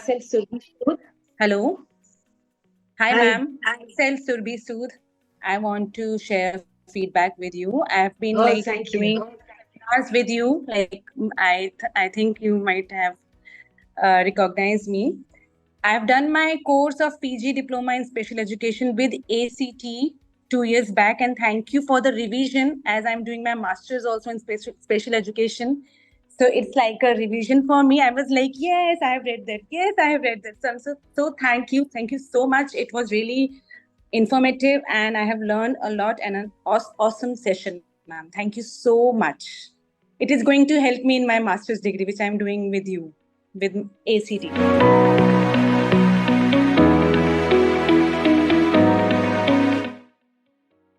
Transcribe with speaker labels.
Speaker 1: myself Surbhi. Hello. Hi,
Speaker 2: Hi.
Speaker 1: ma'am. Myself Surbhi Sood. I want to share feedback with you. I've been like
Speaker 2: Oh, thank
Speaker 1: doing
Speaker 2: you.
Speaker 1: webinars with you. I think you might have recognized me. I've done my course of PG Diploma in Special Education with ACT 2 years back, and thank you for the revision as I'm doing my master's also in special education. So it's like a revision for me. I was like, yes, I have read that. Yes, I have read that. So thank you so much. It was really informative, and I have learned a lot and an awesome session, ma'am. Thank you so much. It is going to help me in my master's degree, which I'm doing with you with ACT.